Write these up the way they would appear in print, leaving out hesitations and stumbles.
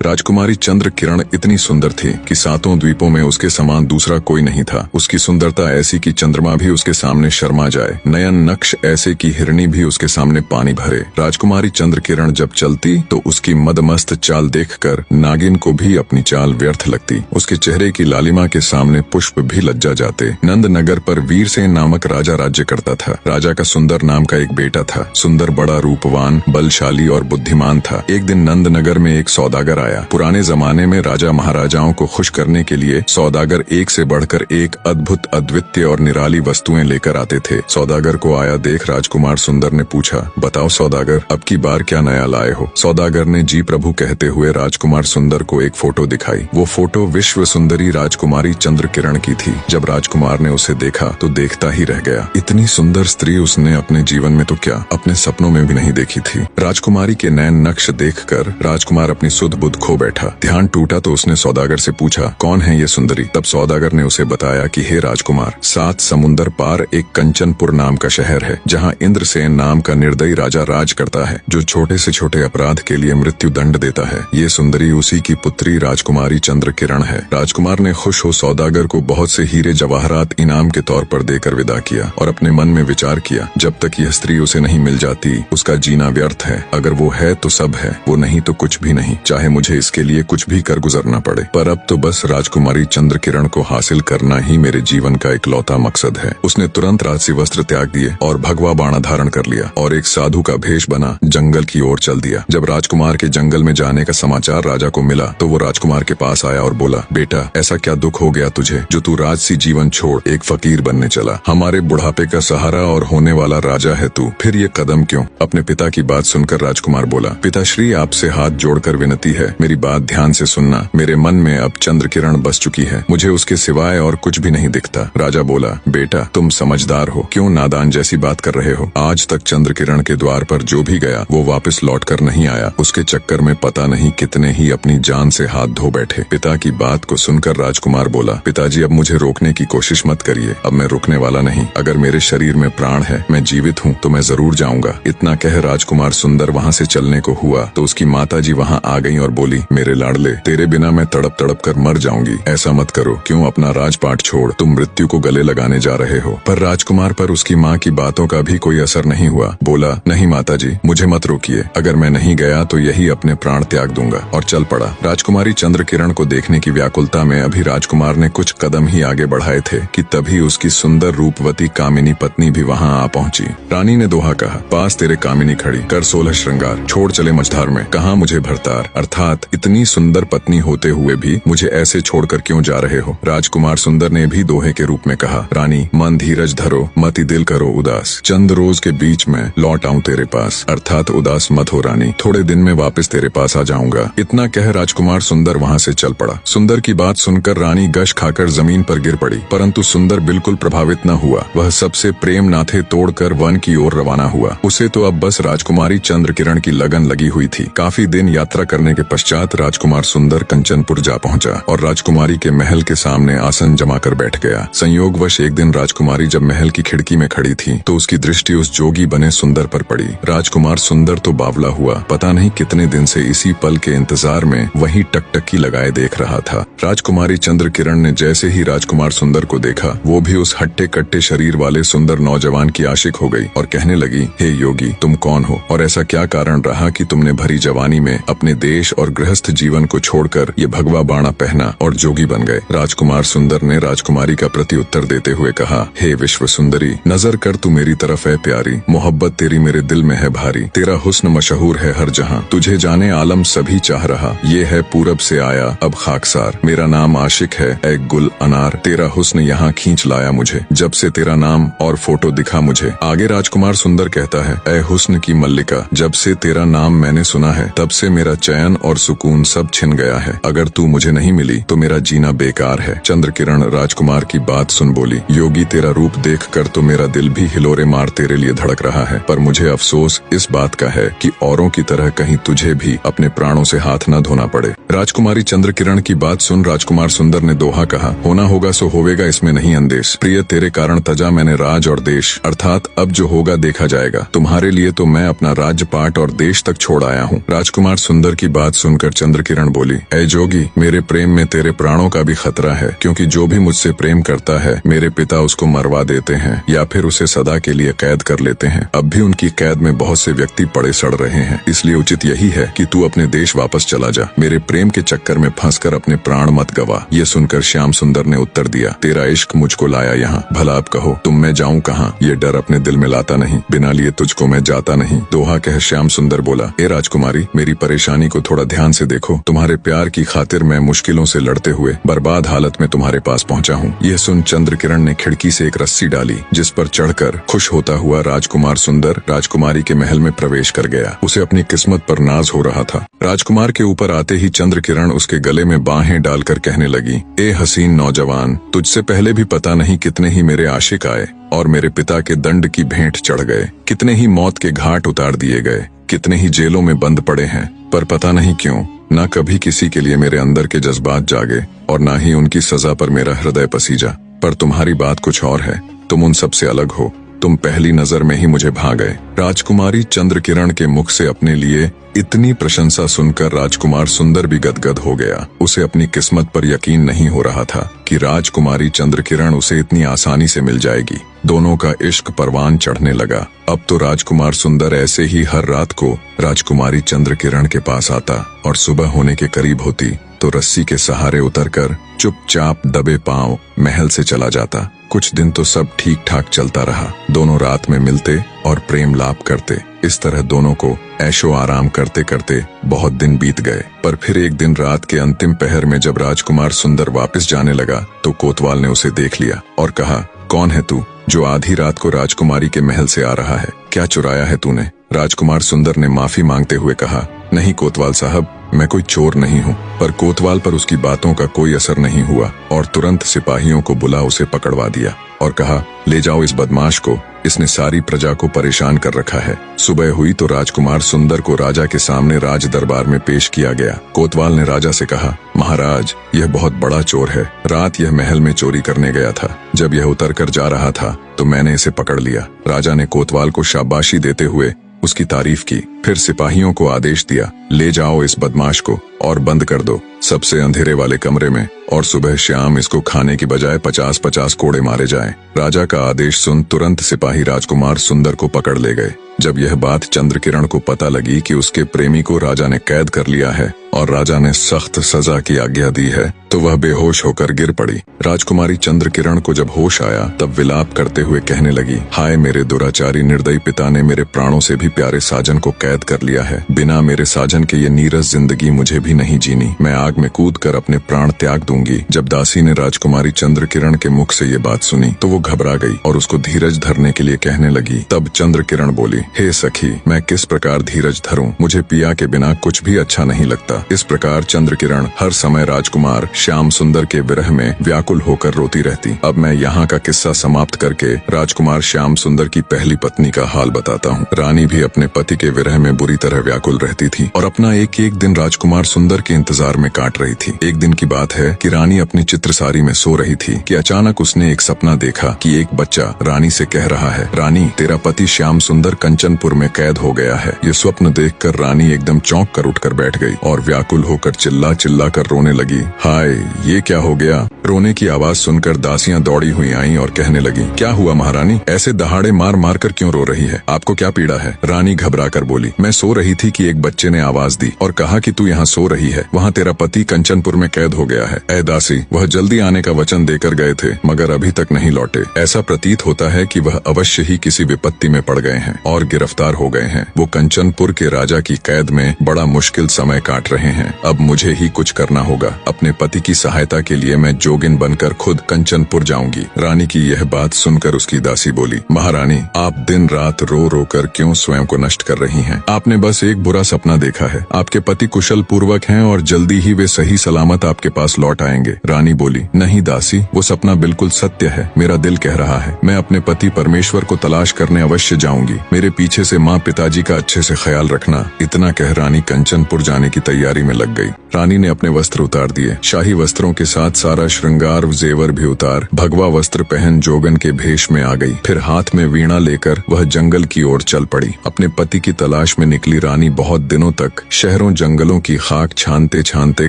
राजकुमारी चंद्र किरण इतनी सुंदर थी कि सातों द्वीपों में उसके समान दूसरा कोई नहीं था। उसकी सुंदरता ऐसी कि चंद्रमा भी उसके सामने शर्मा जाए, नयन नक्श ऐसे कि हिरणी भी उसके सामने पानी भरे। राजकुमारी चंद्र किरण जब चलती तो उसकी मदमस्त चाल देखकर नागिन को भी अपनी चाल व्यर्थ लगती। उसके चेहरे की लालिमा के सामने पुष्प भी लज्जा जाते। नंद नगर पर वीरसेन नामक राजा राज्य करता था। राजा का सुंदर नाम का एक बेटा था। सुंदर, बड़ा, रूपवान, बलशाली और बुद्धिमान था। एक दिन नंद नगर में एक सौदागर आया। पुराने जमाने में राजा महाराजाओं को खुश करने के लिए सौदागर एक से बढ़कर एक अद्भुत, अद्वितीय और निराली वस्तुएं लेकर आते थे। सौदागर को आया देख राजकुमार सुंदर ने पूछा, बताओ सौदागर, अब की बार क्या नया लाए हो? सौदागर ने जी प्रभु कहते हुए राजकुमार सुंदर को एक फोटो दिखाई। वो फोटो विश्व सुंदरी राजकुमारी चंद्र किरण की थी। जब राजकुमार ने उसे देखा तो देखता ही रह गया। इतनी सुंदर स्त्री उसने अपने जीवन में तो क्या, अपने सपनों में भी नहीं देखी थी। राजकुमारी के नयन नक्श देखकर राजकुमार अपनी सुध बुध खो बैठा। ध्यान टूटा तो उसने सौदागर से पूछा, कौन है ये सुंदरी? तब सौदागर ने उसे बताया कि हे राजकुमार, 7 समुंदर पार एक कंचनपुर नाम का शहर है, जहाँ इंद्रसेन नाम का निर्दयी राजा राज करता है, जो छोटे से छोटे अपराध के लिए मृत्यु दंड देता है। ये सुंदरी उसी की पुत्री राजकुमारी चंद्र किरण है। राजकुमार ने खुश हो सौदागर को बहुत से हीरे जवाहरात इनाम के तौर पर देकर विदा किया और अपने मन में विचार किया, जब तक यह स्त्री उसे नहीं मिल जाती उसका जीना व्यर्थ है। अगर वो है तो सब है, वो नहीं तो कुछ भी नहीं, चाहे मुझे इसके लिए कुछ भी कर गुजरना पड़े। पर अब तो बस राजकुमारी चंद्र किरण को हासिल करना ही मेरे जीवन का इकलौता मकसद है। उसने तुरंत राजसी वस्त्र त्याग दिए और भगवा बाणा धारण कर लिया और एक साधु का भेष बना जंगल की ओर चल दिया। जब राजकुमार के जंगल में जाने का समाचार राजा को मिला तो वो राजकुमार के पास आया और बोला, बेटा, ऐसा क्या दुख हो गया तुझे जो तू राजसी जीवन छोड़ एक फकीर बनने चला? हमारे बुढ़ापे का सहारा और होने वाला राजा है तू, फिर ये कदम क्यों? अपने पिता की बात सुनकर राजकुमार बोला, पिताश्री, आपसे हाथ जोड़कर विनती है, मेरी बात ध्यान से सुनना। मेरे मन में अब चंद्र किरण बस चुकी है, मुझे उसके सिवाय और कुछ भी नहीं दिखता। राजा बोला, बेटा, तुम समझदार हो, क्यों नादान जैसी बात कर रहे हो? आज तक चंद्र किरण के द्वार पर जो भी गया वो वापस लौट कर नहीं आया। उसके चक्कर में पता नहीं कितने ही अपनी जान से हाथ धो बैठे। पिता की बात को सुनकर राजकुमार बोला, पिताजी, अब मुझे रोकने की कोशिश मत करिए, अब मैं रुकने वाला नहीं। अगर मेरे शरीर में प्राण है, मैं जीवित हूँ, तो मैं जरूर जाऊंगा। इतना कह राजकुमार सुंदर वहाँ से चलने को हुआ तो उसकी माता जी वहाँ आ गई और बोली, मेरे लाडले, तेरे बिना मैं तड़प तड़प कर मर जाऊंगी। ऐसा मत करो, क्यों अपना राजपाट छोड़ तुम मृत्यु को गले लगाने जा रहे हो? पर राजकुमार पर उसकी माँ की बातों का भी कोई असर नहीं हुआ। बोला, नहीं माताजी, मुझे मत रोकिए, अगर मैं नहीं गया तो यही अपने प्राण त्याग दूंगा, और चल पड़ा। राजकुमारी चंद्र किरण को देखने की व्याकुलता में अभी राजकुमार ने कुछ कदम ही आगे बढ़ाए थे कि तभी उसकी सुंदर रूपवती कामिनी पत्नी भी वहाँ आ पहुँची। रानी ने दोहा कहा, पास तेरे कामिनी खड़ी, कर 16 श्रृंगार, छोड़ चले मझधार में, कहाँ मुझे भरतार। अर्थात इतनी सुंदर पत्नी होते हुए भी मुझे ऐसे छोड़कर क्यों जा रहे हो? राजकुमार सुंदर ने भी दोहे के रूप में कहा, रानी, मन धीरज धरो, मति दिल करो उदास, चंद रोज के बीच में लौट आऊं तेरे पास। अर्थात उदास मत हो रानी, थोड़े दिन में वापस तेरे पास आ जाऊंगा। इतना कह राजकुमार सुंदर वहाँ से चल पड़ा। सुंदर की बात सुनकर रानी गश खाकर जमीन पर गिर पड़ी, परंतु सुंदर बिल्कुल प्रभावित न हुआ। वह सबसे प्रेम नाथे तोड़कर वन की ओर रवाना हुआ। उसे तो अब बस राजकुमारी चंद्र किरण की लगन लगी हुई थी। काफी दिन यात्रा करने के पश्चात राजकुमार सुंदर कंचनपुर जा पहुंचा और राजकुमारी के महल के सामने आसन जमा कर बैठ गया। संयोगवश एक दिन राजकुमारी जब महल की खिड़की में खड़ी थी तो उसकी दृष्टि उस जोगी बने सुंदर पर पड़ी। राजकुमार सुंदर तो बावला हुआ, पता नहीं कितने दिन से इसी पल के इंतजार में वहीं टकटकी लगाए देख रहा था। राजकुमारी चंद्र किरण ने जैसे ही राजकुमार सुंदर को देखा, वो भी उस हट्टे कट्टे शरीर वाले सुंदर नौजवान की आशिक हो गई और कहने लगी, हे योगी, तुम कौन हो और ऐसा क्या कारण रहा कि तुमने भरी जवानी में अपने देश और गृहस्थ जीवन को छोड़कर ये भगवा बाणा पहना और जोगी बन गए? राजकुमार सुंदर ने राजकुमारी का प्रति उत्तर देते हुए कहा, हे विश्व सुंदरी, नजर कर तू मेरी तरफ है प्यारी, मोहब्बत तेरी मेरे दिल में है भारी, तेरा हुस्न मशहूर है हर जहां, तुझे जाने आलम सभी चाह रहा, ये है पूरब से आया अब खाकसार, मेरा नाम आशिक है ए गुल अनार, तेरा हुस्न यहाँ खींच लाया मुझे, जब से तेरा नाम और फोटो दिखा मुझे। आगे राजकुमार सुंदर कहता है, ए हुस्न की मल्लिका, जब से तेरा नाम मैंने सुना है तब से मेरा चैन और सुकून सब छिन गया है, अगर तू मुझे नहीं मिली तो मेरा जीना बेकार है। चंद्र किरण राजकुमार की बात सुन बोली, योगी, तेरा रूप देखकर तो मेरा दिल भी हिलोरे मार तेरे लिए धड़क रहा है, पर मुझे अफसोस इस बात का है कि औरों की तरह कहीं तुझे भी अपने प्राणों से हाथ न धोना पड़े। राजकुमारी चंद्र किरण की बात सुन सुन राजकुमार सुंदर ने दोहा कहा, होना होगा सो होवेगा, इसमें नहीं अंदेश। प्रिय, तेरे कारण तजा मैंने राज और देश, अर्थात अब जो होगा देखा जाएगा। तुम्हारे लिए तो मैं अपना राज्य पाट और देश तक छोड़ आया हूँ। राजकुमार सुंदर की बात सुनकर चंद्रकिरण बोली, ऐ जोगी, मेरे प्रेम में तेरे प्राणों का भी खतरा है, क्योंकि जो भी मुझसे प्रेम करता है मेरे पिता उसको मरवा देते हैं या फिर उसे सदा के लिए कैद कर लेते हैं। अब भी उनकी कैद में बहुत से व्यक्ति पड़े सड़ रहे हैं, इसलिए उचित यही है कि तू अपने देश वापस चला जा। मेरे प्रेम के चक्कर में फंसकर अपने प्राण मत गवा। ये सुनकर श्याम सुंदर ने उत्तर दिया, तेरा इश्क मुझको लाया यहाँ, भला अब कहो तुम मैं जाऊँ कहाँ? ये डर अपने दिल में लाता नहीं, बिना लिए तुझको मैं जाता नहीं। दोहा कह श्याम सुंदर बोला, ए राजकुमारी, मेरी परेशानी को थोड़ा ध्यान से देखो। तुम्हारे प्यार की खातिर मैं मुश्किलों से लड़ते हुए बर्बाद हालत में तुम्हारे पास पहुँचा हूँ। यह सुन चंद्रकिरण ने खिड़की से एक रस्सी डाली, जिस पर चढ़कर खुश होता हुआ राजकुमार सुंदर राजकुमारी के महल में प्रवेश कर गया। उसे अपनी किस्मत पर नाज हो रहा था। राजकुमार के ऊपर आते ही चंद्रकिरण उसके गले में बाहें डालकर कहने लगी, ए हसीन नौजवान, तुझसे पहले भी पता नहीं कितने ही मेरे आशिक आए और मेरे पिता के दंड की भेंट चढ़ गए, कितने ही मौत के घाट उतार दिए गए, कितने ही जेलों में बंद पड़े हैं, पर पता नहीं क्यों न कभी किसी के लिए मेरे अंदर के जज्बात जागे और न ही उनकी सजा पर मेरा हृदय पसीजा। पर तुम्हारी बात कुछ और है, तुम उन सबसे अलग हो। तुम पहली नजर में ही मुझे भा गए। राजकुमारी चंद्रकिरण के मुख से अपने लिए इतनी प्रशंसा सुनकर राजकुमार सुंदर भी गदगद हो गया। उसे अपनी किस्मत पर यकीन नहीं हो रहा था कि राजकुमारी चंद्रकिरण उसे इतनी आसानी से मिल जाएगी। दोनों का इश्क परवान चढ़ने लगा। अब तो राजकुमार सुंदर ऐसे ही हर रात को राजकुमारी चंद्रकिरण के पास आता और सुबह होने के करीब होती तो रस्सी के सहारे उतरकर चुपचाप दबे पांव महल से चला जाता। कुछ दिन तो सब ठीक ठाक चलता रहा। दोनों रात में मिलते और प्रेम लाप करते। इस तरह दोनों को ऐशो आराम करते करते बहुत दिन बीत गए। पर फिर एक दिन रात के अंतिम पहर में जब राजकुमार सुंदर वापस जाने लगा तो कोतवाल ने उसे देख लिया और कहा, कौन है तू जो आधी रात को राजकुमारी के महल से आ रहा है? क्या चुराया है तूने? राजकुमार सुंदर ने माफी मांगते हुए कहा, नहीं कोतवाल साहब, मैं कोई चोर नहीं हूँ। पर कोतवाल पर उसकी बातों का कोई असर नहीं हुआ और तुरंत सिपाहियों को बुला उसे पकड़वा दिया और कहा, ले जाओ इस बदमाश को, इसने सारी प्रजा को परेशान कर रखा है। सुबह हुई तो राजकुमार सुंदर को राजा के सामने राज दरबार में पेश किया गया। कोतवाल ने राजा से कहा, महाराज, यह बहुत बड़ा चोर है। रात यह महल में चोरी करने गया था। जब यह उतर कर जा रहा था तो मैंने इसे पकड़ लिया। राजा ने कोतवाल को शाबाशी देते हुए उसकी तारीफ की। फिर सिपाहियों को आदेश दिया, ले जाओ इस बदमाश को और बंद कर दो सबसे अंधेरे वाले कमरे में, और सुबह शाम इसको खाने की बजाय 50-50 कोड़े मारे जाएं। राजा का आदेश सुन तुरंत सिपाही राजकुमार सुंदर को पकड़ ले गए। जब यह बात चंद्रकिरण को पता लगी कि उसके प्रेमी को राजा ने कैद कर लिया है और राजा ने सख्त सजा की आज्ञा दी है तो वह बेहोश होकर गिर पड़ी। राजकुमारी चंद्रकिरण को जब होश आया तब विलाप करते हुए कहने लगी, हाय मेरे दुराचारी निर्दयी पिता ने मेरे प्राणों से भी प्यारे साजन को कैद कर लिया है। बिना मेरे साजन के ये नीरस जिंदगी मुझे भी नहीं जीनी। मैं आग में कूदकर अपने प्राण त्याग दूंगी। जब दासी ने राजकुमारी चंद्रकिरण के मुख से ये बात सुनी तो वो घबरा गई और उसको धीरज धरने के लिए कहने लगी। तब चंद्रकिरण बोली, हे सखी, मैं किस प्रकार धीरज धरूं? मुझे पिया के बिना कुछ भी अच्छा नहीं लगता। इस प्रकार चंद्रकिरण हर समय राजकुमार श्याम सुंदर के विरह में व्याकुल होकर रोती रहती। अब मैं यहाँ का किस्सा समाप्त करके राजकुमार श्याम सुंदर की पहली पत्नी का हाल बताता हूँ। रानी भी अपने पति के विरह में बुरी तरह व्याकुल रहती थी और अपना एक एक दिन राजकुमार सुंदर के इंतजार में काट रही थी। एक दिन की बात है कि रानी अपनी चित्रसारी में सो रही थी कि अचानक उसने एक सपना देखा कि एक बच्चा रानी से कह रहा है, रानी, तेरा पति श्याम सुंदर कंचनपुर में कैद हो गया है। ये स्वप्न देखकर रानी एकदम चौंक कर उठकर बैठ गई और व्याकुल होकर चिल्ला चिल्ला कर रोने लगी। हाय, ये क्या हो गया? रोने की आवाज सुनकर दासियां दौड़ी हुई आईं और कहने लगी, क्या हुआ महारानी? ऐसे दहाड़े मार मार कर क्यों रो रही है? आपको क्या पीड़ा है? रानी घबरा कर बोली, मैं सो रही थी कि एक बच्चे ने आवाज दी और कहा कि तू यहाँ सो रही है, वहाँ तेरा पति कंचनपुर में कैद हो गया है। ऐ दासी, वह जल्दी आने का वचन देकर गए थे मगर अभी तक नहीं लौटे। ऐसा प्रतीत होता है कि वह अवश्य ही किसी विपत्ति में पड़ गए हैं और गिरफ्तार हो गए हैं। वो कंचनपुर के राजा की कैद में बड़ा मुश्किल समय काट रहे हैं। अब मुझे ही कुछ करना होगा। अपने पति की सहायता के लिए मैं जोगिन बनकर खुद कंचनपुर जाऊंगी। रानी की यह बात सुनकर उसकी दासी बोली, महारानी, आप दिन रात रो रो कर क्यों स्वयं को नष्ट कर रही हैं? आपने बस एक बुरा सपना देखा है। आपके पति कुशल पूर्वक हैं और जल्दी ही वे सही सलामत आपके पास लौट आएंगे। रानी बोली, नहीं दासी, वो सपना बिल्कुल सत्य है। मेरा दिल कह रहा है मैं अपने पति परमेश्वर को तलाश करने अवश्य जाऊंगी। मेरे पीछे से माँ पिताजी का अच्छे से ख्याल रखना। इतना कह रानी कंचनपुर जाने की तैयारी में लग गई। रानी ने अपने वस्त्र उतार दिए, शाही वस्त्रों के साथ सारा श्रृंगार जेवर भी उतार भगवा वस्त्र पहन जोगन के भेष में आ गई। फिर हाथ में वीणा लेकर वह जंगल की ओर चल पड़ी। अपने पति की तलाश में निकली रानी बहुत दिनों तक शहरों जंगलों की खाक छानते छानते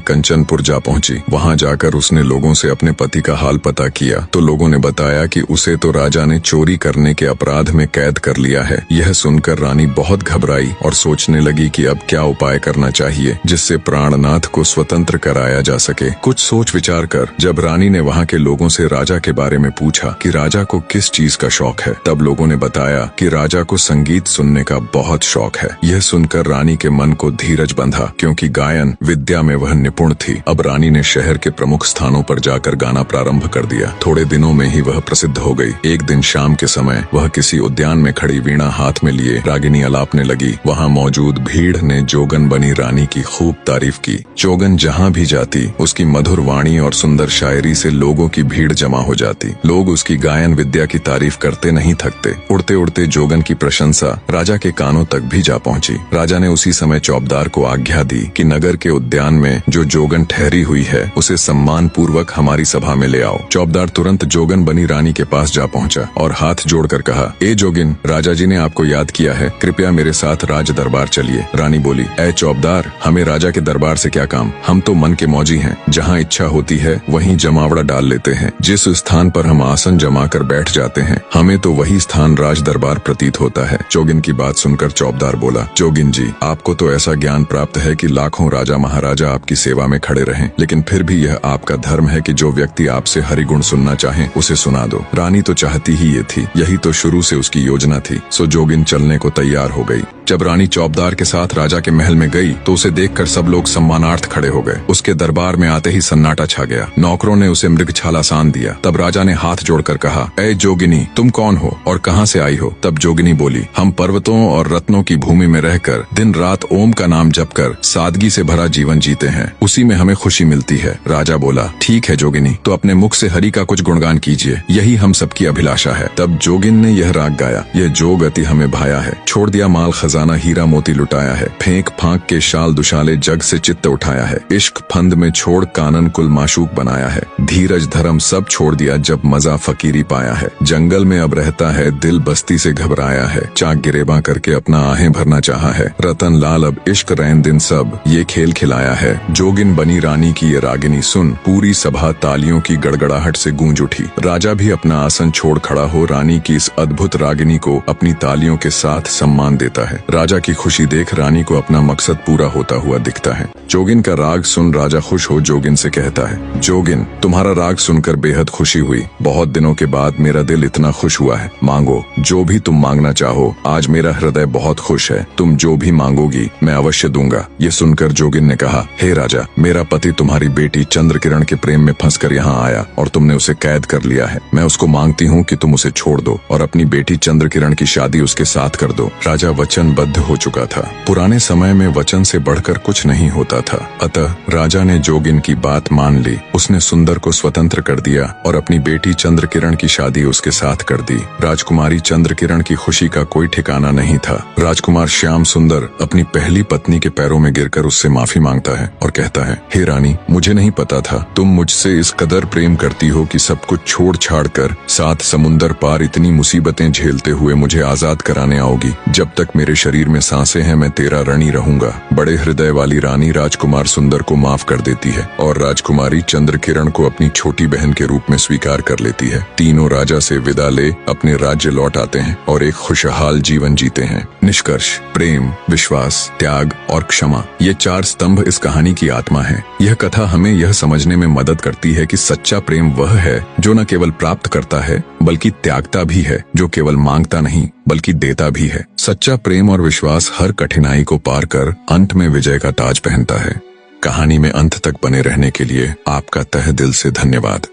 कंचनपुर जा पहुंची। वहां जाकर उसने लोगों से अपने पति का हाल पता किया तो लोगों ने बताया कि उसे तो राजा ने चोरी करने के अपराध में कैद कर लिया है। यह सुनकर रानी बहुत घबराई और सोचने लगी कि अब क्या उपाय करना चाहिए जिससे प्राणनाथ को स्वतंत्र कराया जा सके। कुछ सोच विचार कर जब रानी ने वहां के लोगों से राजा के बारे में पूछा कि राजा को किस चीज का शौक है, तब लोगों ने बताया कि राजा को संगीत सुनने का बहुत शौक है। यह सुनकर रानी के मन को धीरज बंधा क्योंकि गायन विद्या में वह निपुण थी। अब रानी ने शहर के प्रमुख स्थानों पर जाकर गाना प्रारंभ कर दिया। थोड़े दिनों में ही वह प्रसिद्ध हो गई। एक दिन शाम के समय वह किसी उद्यान में खड़ी वीणा हाथ में लिए रागिनी अलापने लगी। वहाँ मौजूद भीड़ ने जोगन बनी रानी की खूब तारीफ की। जोगन जहाँ भी जाती उसकी मधुर वाणी और सुंदर शायरी से लोगों की भीड़ जमा हो जाती। लोग उसकी गायन विद्या की तारीफ करते नहीं थकते। उड़ते उड़ते जोगन की प्रशंसा राजा के कानों तक भी जा पहुंची। राजा ने उसी समय चौबदार को आज्ञा दी कि नगर के उद्यान में जो जोगन ठहरी हुई है उसे सम्मान पूर्वक हमारी सभा में ले आओ। चौबदार तुरंत जोगन बनी रानी के पास जा पहुंचा और हाथ जोड़कर कहा, ए जोगिन, राजा जी ने आपको याद किया है, कृपया मेरे साथ राज दरबार चलिए। रानी बोली, ए चौबदार, हमें राजा के दरबार से क्या काम, हम तो मन के मौजी हैं। जहाँ इच्छा होती है वहीं जमावड़ा डाल लेते हैं। जिस स्थान पर हम आसन जमा कर बैठ जाते हैं हमें तो वही स्थान राज दरबार प्रतीत होता है। जोगिन की बात सुनकर चौबदार बोला, जोगिन जी, आपको तो ऐसा ज्ञान प्राप्त है कि लाखों राजा महाराजा आपकी सेवा में खड़े रहें, लेकिन फिर भी यह आपका धर्म है कि जो व्यक्ति आपसे हरिगुण सुनना चाहे उसे सुना दो। रानी तो चाहती ही ये थी, यही तो शुरू से उसकी योजना थी। सो जोगिन चलने को तैयार हो गई। जब रानी चौबदार के साथ राजा के महल में गई तो उसे देखकर सब लोग सम्मानार्थ खड़े हो गए। उसके दरबार में आते ही सन्नाटा छा गया। नौकरों ने उसे मृगछाला सान दिया। तब राजा ने हाथ जोड़कर कहा, ए जोगिनी, तुम कौन हो और कहाँ से आई हो? तब जोगिनी बोली, हम पर्वतों और रत्नों की भूमि में रहकर दिन रात ओम का नाम जपकर सादगी से भरा जीवन जीते हैं, उसी में हमें खुशी मिलती है। राजा बोला, ठीक है जोगिनी, तो अपने मुख से हरि का कुछ गुणगान कीजिए, यही हम सबकी अभिलाषा है। तब जोगिन ने यह राग गाया, यह जो गति हमें भाया है, छोड़ दिया माल खजाना हीरा मोती लुटाया है, फेंक फांक के शाल दुशाले जग से चित्त उठाया है, इश्क फंद में छोड़ कानन कुल माशूक बनाया है, धीरज धर्म सब छोड़ दिया जब मजा फकीरी पाया है, जंगल में अब रहता है दिल बस्ती से घबराया है, चाक गिरेबा करके अपना आहें भरना चाहा है, रतन लाल अब इश्क रैन दिन सब ये खेल खिलाया है। जोगिन बनी रानी की ये रागिनी सुन पूरी सभा तालियों की गड़गड़ाहट से गूंज उठी। राजा भी अपना आसन छोड़ खड़ा हो रानी की इस अद्भुत रागिनी को अपनी तालियों के साथ सम्मान देता है। राजा की खुशी देख रानी को अपना मकसद पूरा होता हुआ दिखता है। जोगिन का राग सुन राजा खुश हो जोगिन से कहता है, जोगिन, तुम्हारा राग सुनकर बेहद खुशी हुई। बहुत दिनों के बाद मेरा दिल इतना खुश हुआ है। मांगो जो भी तुम मांगना चाहो, आज मेरा हृदय बहुत खुश है। तुम जो भी मांगोगी मैं अवश्य दूंगा। ये सुनकर जोगिन ने कहा, हे राजा, मेरा पति तुम्हारी बेटी चंद्रकिरण के प्रेम में फंसकर यहाँ आया और तुमने उसे कैद कर लिया है। मैं उसको मांगती हूँ कि तुम उसे छोड़ दो और अपनी बेटी चंद्रकिरण की शादी उसके साथ कर दो। राजा वचनबद्ध हो चुका था। पुराने समय में वचन से बढ़कर कुछ नहीं होता था। अतः राजा ने जोगिन की बात मान ली। उसने सुंदर को स्वतंत्र कर दिया और अपनी बेटी चंद्रकिरण की शादी उसके साथ कर दी। राजकुमारी चंद्रकिरण की खुशी का कोई ठिकाना नहीं था। राजकुमार श्याम सुंदर अपनी पहली पत्नी के पैरों में गिरकर उससे माफी मांगता है और कहता है, हे रानी, मुझे नहीं पता था तुम मुझसे इस कदर प्रेम करती हो कि सब कुछ छोड़ छाड़ कर 7 समुंदर पार इतनी मुसीबतें झेलते हुए मुझे आजाद कराने आओगी। जब तक मेरे शरीर में सांसें हैं मैं तेरा ऋणी रहूंगा। बड़े हृदय वाली रानी राजकुमार सुंदर को माफ कर देती है और राजकुमारी चंद्रकिरण को अपनी छोटी बहन के रूप में स्वीकार कर लेती है। तीनों राजा से विदा ले अपने राज्य लौट आते हैं और एक खुशहाल जीवन जीते हैं। निष्कर्ष, प्रेम, विश्वास, त्याग और क्षमा, ये 4 स्तंभ इस कहानी की आत्मा है। यह कथा हमें यह समझने में मदद करती है कि सच्चा प्रेम वह है जो न केवल प्राप्त करता है बल्कि त्यागता भी है, जो केवल मांगता नहीं बल्कि देता भी है। सच्चा प्रेम और विश्वास हर कठिनाई को पार कर अंत में विजय का ताज पहनता है। कहानी में अंत तक बने रहने के लिए आपका तहे दिल से धन्यवाद।